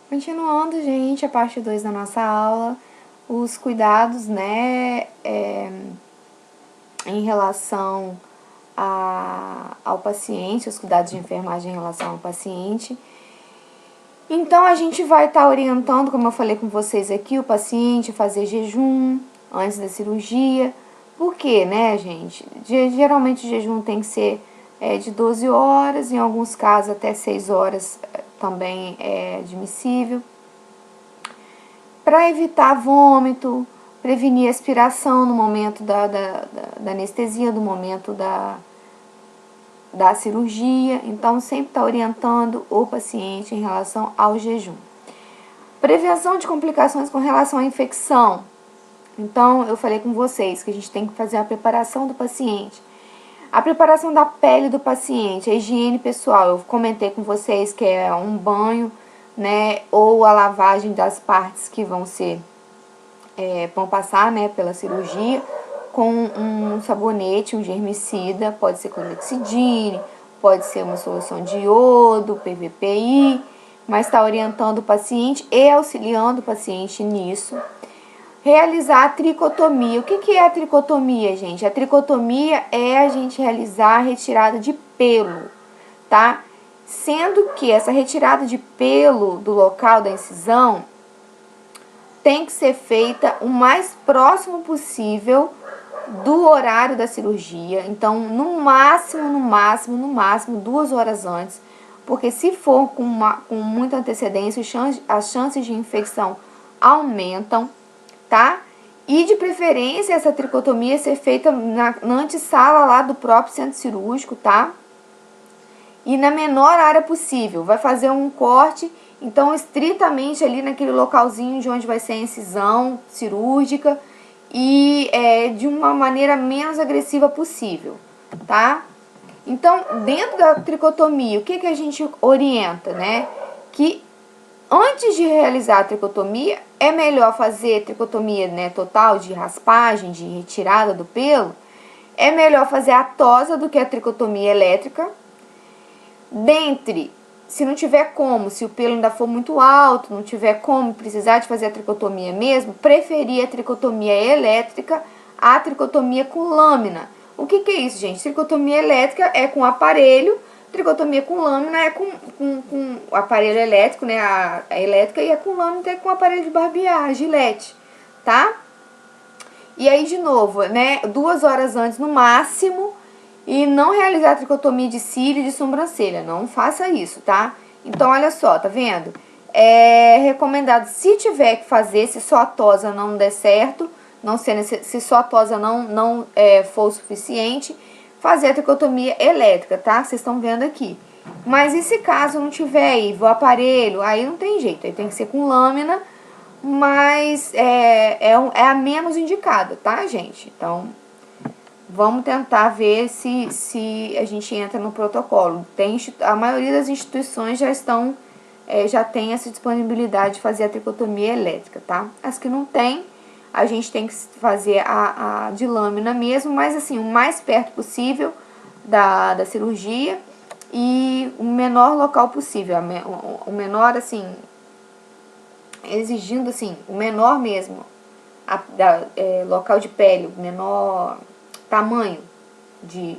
Continuando, gente, a parte 2 da nossa aula, os cuidados, né, em relação ao paciente, os cuidados de enfermagem em relação ao paciente. Então, a gente vai estar orientando, como eu falei com vocês aqui, o paciente a fazer jejum antes da cirurgia. Por quê, né, gente? Geralmente o jejum tem que ser de 12 horas, em alguns casos até 6 horas também é admissível. Para evitar vômito, prevenir aspiração no momento da anestesia, no momento da cirurgia. Então, sempre está orientando o paciente em relação ao jejum. Prevenção de complicações com relação à infecção. Então, eu falei com vocês que a gente tem que fazer a preparação do paciente. A preparação da pele do paciente, a higiene pessoal. Eu comentei com vocês que é um banho, né, ou a lavagem das partes que vão passar, né, pela cirurgia, com um sabonete, um germicida, pode ser clorexidine, pode ser uma solução de iodo, PVPI, mas está orientando o paciente e auxiliando o paciente nisso. Realizar a tricotomia. O que é a tricotomia, gente? A tricotomia é a gente realizar a retirada de pelo, tá? Sendo que essa retirada de pelo do local da incisão tem que ser feita o mais próximo possível do horário da cirurgia. Então, no máximo, 2 horas antes. Porque se for com muita antecedência, as chances de infecção aumentam, tá? E de preferência essa tricotomia ser feita na antessala lá do próprio centro cirúrgico, tá? E na menor área possível. Vai fazer um corte, então estritamente ali naquele localzinho de onde vai ser a incisão cirúrgica e de uma maneira menos agressiva possível, tá? Então, dentro da tricotomia, o que a gente orienta, né? Que antes de realizar a tricotomia, é melhor fazer tricotomia, né, total, de raspagem, de retirada do pelo. É melhor fazer a tosa do que a tricotomia elétrica. Se não tiver como, se o pelo ainda for muito alto, não tiver como, precisar de fazer a tricotomia mesmo, preferir a tricotomia elétrica à tricotomia com lâmina. O que é isso, gente? Tricotomia elétrica é com aparelho, tricotomia com lâmina é com o aparelho elétrico, né? A elétrica, e é com lâmina é com aparelho de barbear, a Gillette, tá? E aí, de novo, né? 2 horas antes no máximo. E não realizar a tricotomia de cílio e de sobrancelha. Não faça isso, tá? Então, olha só, tá vendo? É recomendado, se tiver que fazer, se só a tosa não der certo, se só a tosa não for o suficiente, fazer a tricotomia elétrica, tá? Vocês estão vendo aqui. Mas e se caso não tiver aí o aparelho, aí não tem jeito. Aí tem que ser com lâmina, mas é a menos indicada, tá, gente? Então, vamos tentar ver se a gente entra no protocolo. A maioria das instituições já tem essa disponibilidade de fazer a tricotomia elétrica, tá? As que não tem, a gente tem que fazer a de lâmina mesmo, mas assim, o mais perto possível da cirurgia e o menor local possível, o menor, assim, exigindo, assim, o menor mesmo, local de pele, o menor tamanho de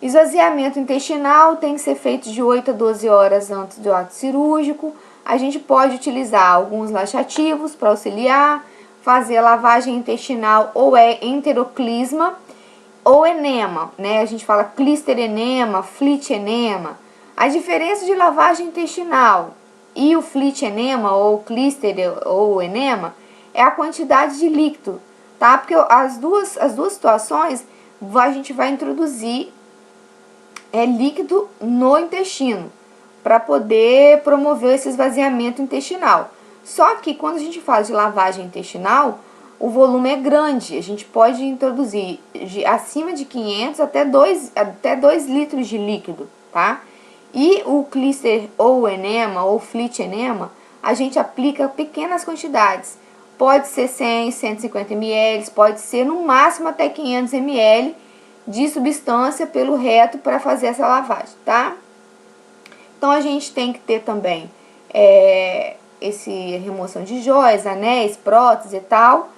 esvaziamento intestinal tem que ser feito de 8 a 12 horas antes do ato cirúrgico. A gente pode utilizar alguns laxativos para auxiliar, fazer lavagem intestinal ou enteroclisma ou enema, né? A gente fala clíster enema, flit enema. A diferença de lavagem intestinal e o flit enema ou clíster ou enema é a quantidade de líquido, tá? Porque as duas situações a gente vai introduzir líquido no intestino para poder promover esse esvaziamento intestinal. Só que quando a gente fala de lavagem intestinal, o volume é grande. A gente pode introduzir acima de 500 até 2 litros de líquido, tá? E o clíster ou enema ou flit enema, a gente aplica pequenas quantidades. Pode ser 100, 150 ml, pode ser no máximo até 500 ml de substância pelo reto para fazer essa lavagem, tá? Então, a gente tem que ter também esse remoção de joias, anéis, próteses e tal.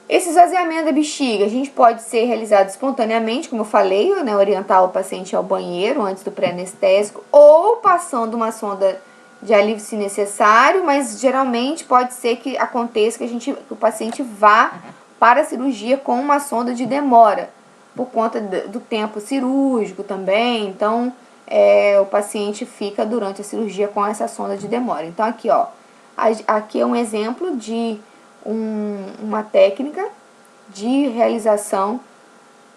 Esse esvaziamento da bexiga, a gente pode ser realizado espontaneamente, como eu falei, né, orientar o paciente ao banheiro antes do pré-anestésico, ou passando uma sonda de alívio se necessário, mas geralmente pode ser que aconteça que o paciente vá para a cirurgia com uma sonda de demora, por conta do tempo cirúrgico também. Então, o paciente fica durante a cirurgia com essa sonda de demora. Então, aqui, ó, aqui é um exemplo de uma técnica de realização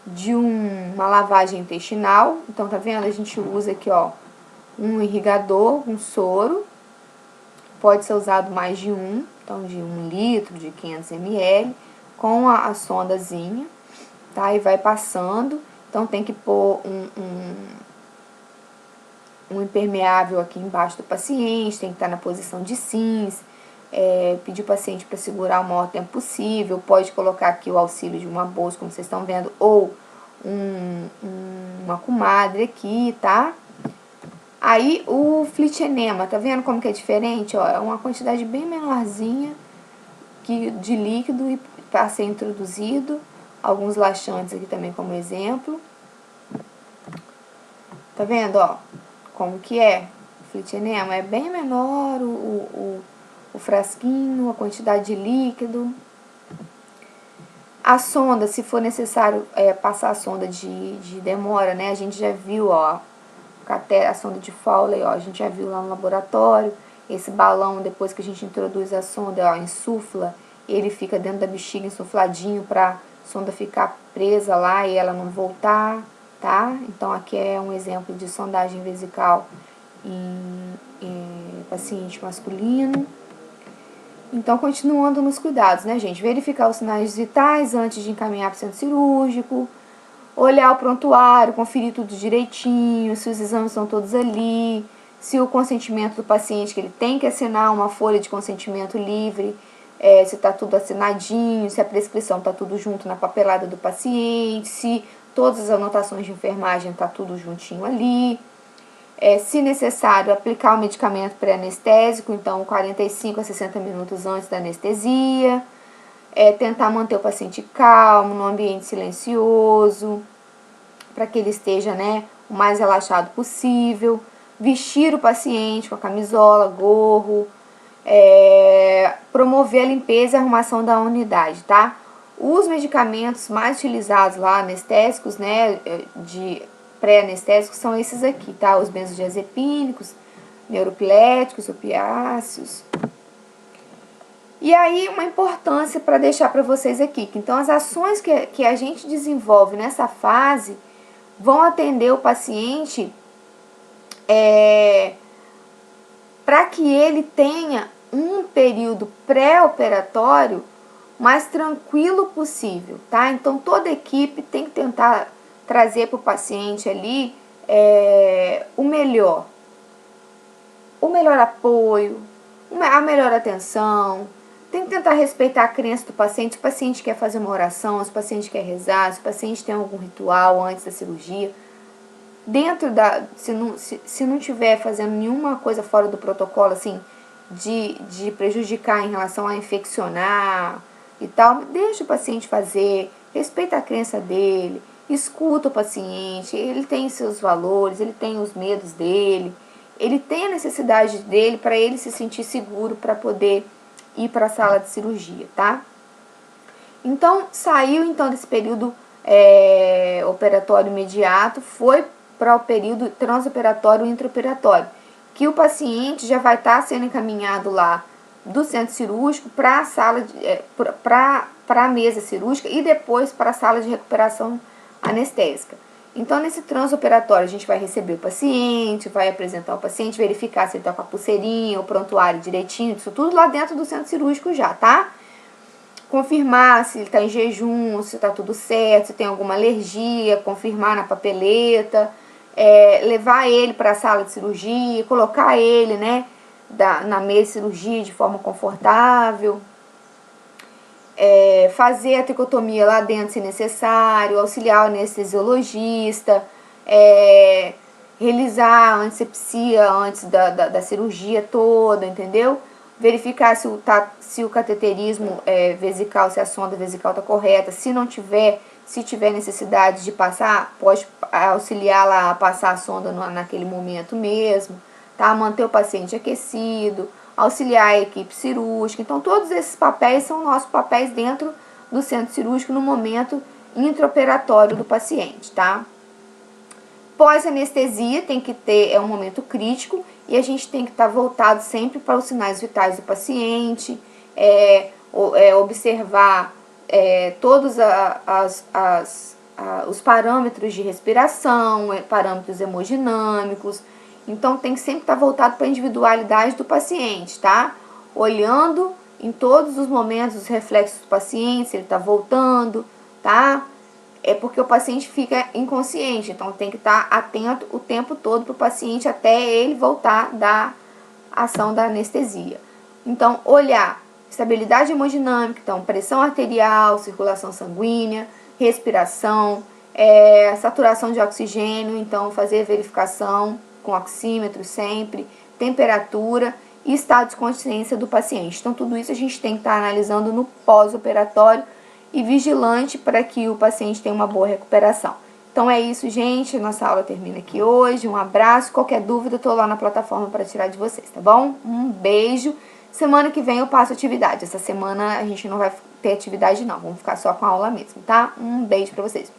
de uma lavagem intestinal. Então, tá vendo? A gente usa aqui, ó, um irrigador, um soro. Pode ser usado mais de um, então de 1 litro, de 500 ml, com a sondazinha, tá? E vai passando. Então, tem que pôr um impermeável aqui embaixo do paciente, tem que estar na posição de cinz, pedir o paciente para segurar o maior tempo possível, pode colocar aqui o auxílio de uma bolsa, como vocês estão vendo, ou uma comadre aqui, tá? Aí o flitinema, tá vendo como que é diferente? Ó, é uma quantidade bem menorzinha de líquido e para ser introduzido. Alguns laxantes aqui também como exemplo. Tá vendo, ó? Como que é? O flitinema é bem menor, o frasquinho, a quantidade de líquido. A sonda, se for necessário passar a sonda de demora, né? A gente já viu, ó, a sonda de Fowler, ó, a gente já viu lá no laboratório. Esse balão, depois que a gente introduz a sonda, ó, insufla, ele fica dentro da bexiga insufladinho para a sonda ficar presa lá e ela não voltar, tá? Então, aqui é um exemplo de sondagem vesical em paciente masculino. Então, continuando nos cuidados, né, gente? Verificar os sinais vitais antes de encaminhar para o centro cirúrgico, olhar o prontuário, conferir tudo direitinho, se os exames estão todos ali, se o consentimento do paciente, que ele tem que assinar uma folha de consentimento livre, se está tudo assinadinho, se a prescrição está tudo junto na papelada do paciente, se todas as anotações de enfermagem está tudo juntinho ali. Se necessário, aplicar o medicamento pré-anestésico, então 45 a 60 minutos antes da anestesia. Tentar manter o paciente calmo, no ambiente silencioso, para que ele esteja, né, o mais relaxado possível. Vestir o paciente com a camisola, gorro. Promover a limpeza e arrumação da unidade, tá? Os medicamentos mais utilizados lá, anestésicos, né, de pré-anestésicos, são esses aqui, tá? Os benzodiazepínicos, neuropiléticos, opiáceos. E aí, uma importância para deixar para vocês aqui, que então as ações que a gente desenvolve nessa fase vão atender o paciente para que ele tenha um período pré-operatório mais tranquilo possível, tá? Então, toda a equipe tem que tentar trazer para o paciente ali o melhor apoio, a melhor atenção. Tem que tentar respeitar a crença do paciente. Se o paciente quer fazer uma oração, se o paciente quer rezar, se o paciente tem algum ritual antes da cirurgia, se não tiver fazendo nenhuma coisa fora do protocolo, assim, de prejudicar em relação a infeccionar e tal, deixa o paciente fazer, respeita a crença dele, escuta o paciente, ele tem seus valores, ele tem os medos dele, ele tem a necessidade dele para ele se sentir seguro para poder ir para a sala de cirurgia, tá? Então, saiu então desse período operatório imediato, foi para o período transoperatório e intraoperatório, que o paciente já vai estar sendo encaminhado lá do centro cirúrgico para a sala para a mesa cirúrgica e depois para a sala de recuperação anestésica. Então, nesse transoperatório, a gente vai receber o paciente, vai apresentar o paciente, verificar se ele está com a pulseirinha, o prontuário direitinho, isso tudo lá dentro do centro cirúrgico já, tá? Confirmar se ele está em jejum, se está tudo certo, se tem alguma alergia, confirmar na papeleta, levar ele para a sala de cirurgia, colocar ele, né, na mesa de cirurgia de forma confortável. Fazer a tricotomia lá dentro se necessário, auxiliar o anestesiologista, realizar a antisepsia antes da cirurgia toda, entendeu? Verificar se o cateterismo vesical, se a sonda vesical está correta. Se não tiver, se tiver necessidade de passar, pode auxiliar lá a passar a sonda naquele momento mesmo, tá? Manter o paciente aquecido, auxiliar a equipe cirúrgica. Então, todos esses papéis são nossos papéis dentro do centro cirúrgico no momento intraoperatório do paciente, tá? Pós-anestesia tem que ter, um momento crítico e a gente tem que estar voltado sempre para os sinais vitais do paciente, observar todos os parâmetros de respiração, parâmetros hemodinâmicos. Então tem que sempre estar voltado para a individualidade do paciente, tá? Olhando em todos os momentos os reflexos do paciente, se ele está voltando, tá? É porque o paciente fica inconsciente, então tem que estar atento o tempo todo para o paciente até ele voltar da ação da anestesia. Então, olhar estabilidade hemodinâmica, então pressão arterial, circulação sanguínea, respiração, saturação de oxigênio, então fazer verificação com oxímetro sempre, temperatura e estado de consciência do paciente. Então, tudo isso a gente tem que estar analisando no pós-operatório e vigilante para que o paciente tenha uma boa recuperação. Então é isso, gente. Nossa aula termina aqui hoje. Um abraço. Qualquer dúvida, eu tô lá na plataforma para tirar de vocês, tá bom? Um beijo. Semana que vem eu passo atividade. Essa semana a gente não vai ter atividade, não. Vamos ficar só com a aula mesmo, tá? Um beijo para vocês.